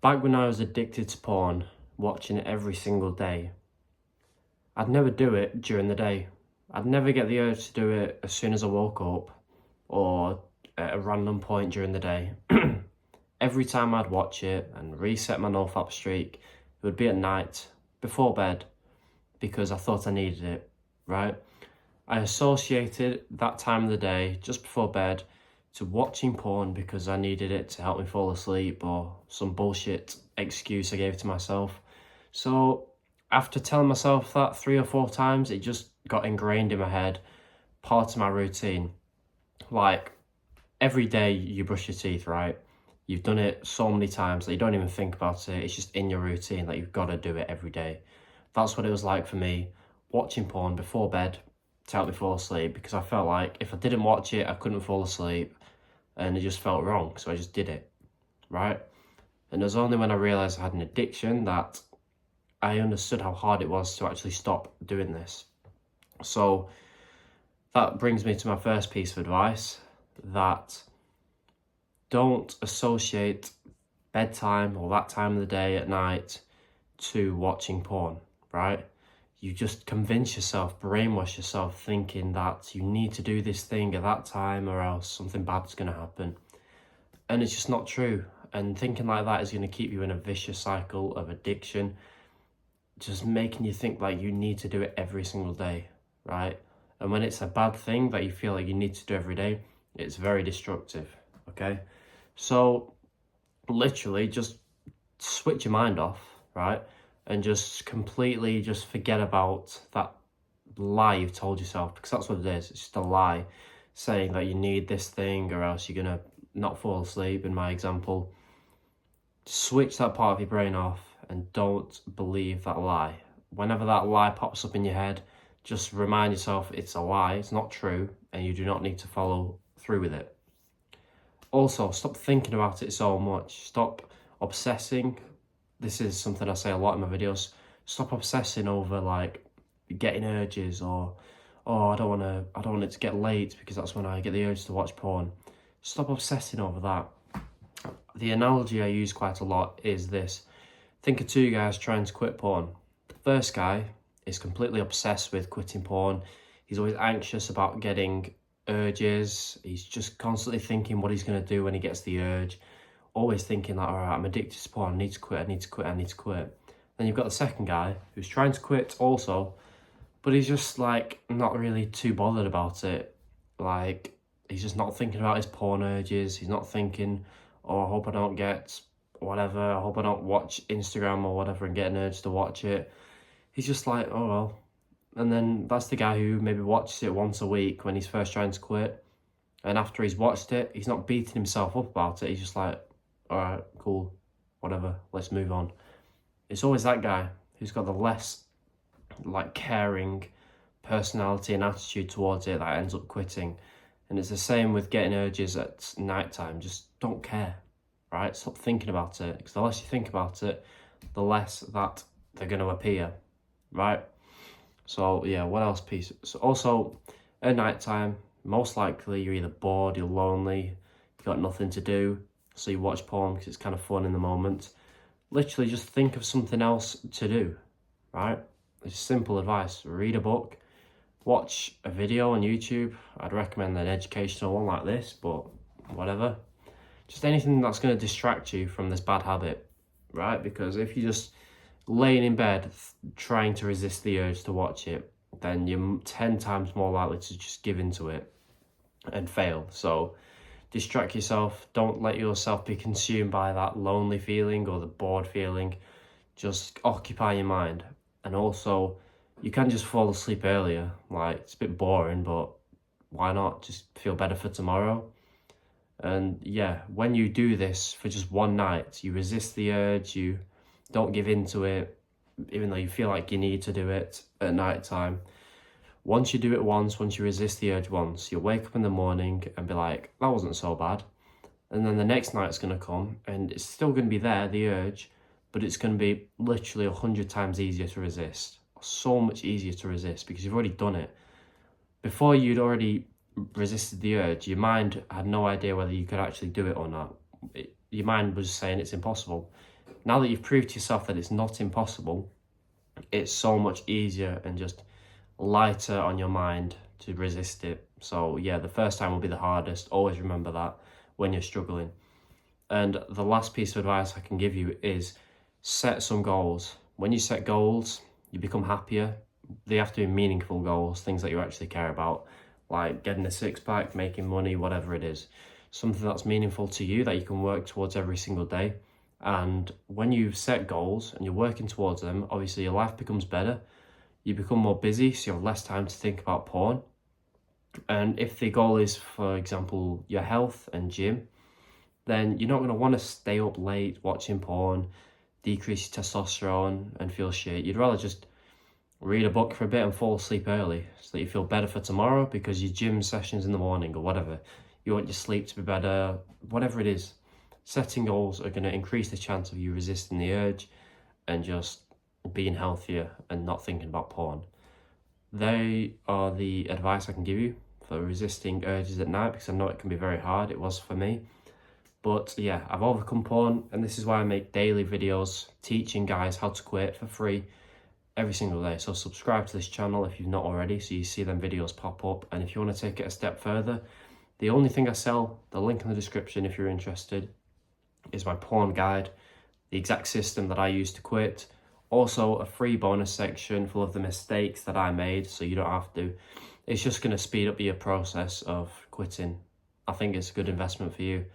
Back when I was addicted to porn, watching it every single day, I'd never do it during the day. I'd never get the urge to do it as soon as I woke up or at a random point during the day. Every time I'd watch it and reset my nofap streak, it would be at night, before bed, because I thought I needed it, right? I associated that time of the day, just before bed, to watching porn because I needed it to help me fall asleep or some bullshit excuse I gave to myself. So after telling myself that 3 or 4 times, it just got ingrained in my head, part of my routine. Like every day you brush your teeth, right? You've done it so many times that you don't even think about it. It's just in your routine that you've got to do it every day. That's what it was like for me, watching porn before bed to help me fall asleep, because I felt like if I didn't watch it, I couldn't fall asleep and it just felt wrong. So I just did it, right? And it was only when I realized I had an addiction that I understood how hard it was to actually stop doing this. So that brings me to my first piece of advice, that don't associate bedtime or that time of the day at night to watching porn, right? You just convince yourself, brainwash yourself, thinking that you need to do this thing at that time or else something bad's going to happen. And it's just not true. And thinking like that is going to keep you in a vicious cycle of addiction, just making you think like you need to do it every single day, right? And when it's a bad thing that you feel like you need to do every day, it's very destructive, okay? So literally just switch your mind off, right? And just completely just forget about that lie you've told yourself, because that's what it is. It's just a lie saying that you need this thing or else you're gonna not fall asleep, in my example. Switch that part of your brain off and don't believe that lie. Whenever that lie pops up in your head, just remind yourself it's a lie, it's not true, and you do not need to follow through with it. Also, stop thinking about it so much. Stop obsessing. This is something I say a lot in my videos. Stop obsessing over like getting urges or, oh, I don't want it to get late because that's when I get the urge to watch porn. Stop obsessing over that. The analogy I use quite a lot is this. Think of two guys trying to quit porn. The first guy is completely obsessed with quitting porn. He's always anxious about getting urges. He's just constantly thinking what he's going to do when he gets the urge. Always thinking like, all right, I'm addicted to porn. I need to quit. Then you've got the second guy who's trying to quit also, but he's just like not really too bothered about it. Like he's just not thinking about his porn urges. He's not thinking, oh, I hope I don't get whatever. I hope I don't watch Instagram or whatever and get an urge to watch it. He's just like, oh well. And then that's the guy who maybe watches it once a week when he's first trying to quit. And after he's watched it, he's not beating himself up about it. He's just like, all right, cool, whatever, let's move on. It's always that guy who's got the less like caring personality and attitude towards it that ends up quitting. And it's the same with getting urges at nighttime. Just don't care, right? Stop thinking about it, because the less you think about it, the less that they're going to appear, right? So yeah, what else piece? So also at nighttime, most likely you're either bored, you're lonely, you've got nothing to do, so you watch porn because it's kind of fun in the moment. Literally just think of something else to do, right? It's simple advice. Read a book, watch a video on YouTube. I'd recommend an educational one like this, but whatever. Just anything that's going to distract you from this bad habit, right? Because if you just laying in bed trying to resist the urge to watch it, then you're 10 times more likely to just give into it and fail. So distract yourself. Don't let yourself be consumed by that lonely feeling or the bored feeling. Just occupy your mind. And also, you can just fall asleep earlier. Like, it's a bit boring, but why not? Just feel better for tomorrow. And yeah, when you do this for just one night, you resist the urge, you don't give in to it, even though you feel like you need to do it at night time. Once you do it once, once you resist the urge once, you'll wake up in the morning and be like, that wasn't so bad. And then the next night's going to come and it's still going to be there, the urge, but it's going to be literally 100 times easier to resist. So much easier to resist because you've already done it. Before you'd already resisted the urge, your mind had no idea whether you could actually do it or not. your mind was saying it's impossible. Now that you've proved to yourself that it's not impossible, it's so much easier and just lighter on your mind to resist it. So yeah, the first time will be the hardest. Always remember that when you're struggling. And the last piece of advice I can give you is set some goals. When you set goals, you become happier. They have to be meaningful goals, things that you actually care about, like getting a six-pack, making money, whatever it is. Something that's meaningful to you that you can work towards every single day. And when you've set goals and you're working towards them, obviously your life becomes better. You become more busy, so you have less time to think about porn. And if the goal is, for example, your health and gym, then you're not going to want to stay up late watching porn, decrease your testosterone and feel shit. You'd rather just read a book for a bit and fall asleep early so that you feel better for tomorrow because your gym session's in the morning or whatever. You want your sleep to be better, whatever it is. Setting goals are going to increase the chance of you resisting the urge and just being healthier and not thinking about porn. They are the advice I can give you for resisting urges at night, because I know it can be very hard. It was for me. But yeah, I've overcome porn, and this is why I make daily videos teaching guys how to quit for free every single day. So subscribe to this channel if you've not already, so you see them videos pop up. And if you want to take it a step further, the only thing I sell, the link in the description if you're interested, is my porn guide, the exact system that I use to quit. Also a free bonus section full of the mistakes that I made, so you don't have to. It's just going to speed up your process of quitting. I think it's a good investment for you.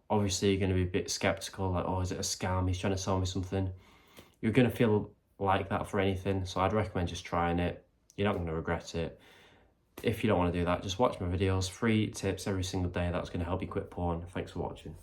Obviously you're going to be a bit skeptical, like, oh, is it a scam? He's trying to sell me something. You're going to feel like that for anything, so I'd recommend just trying it. You're not going to regret it. If you don't want to do that, just watch my videos, free tips every single day. That's going to help you quit porn. Thanks for watching.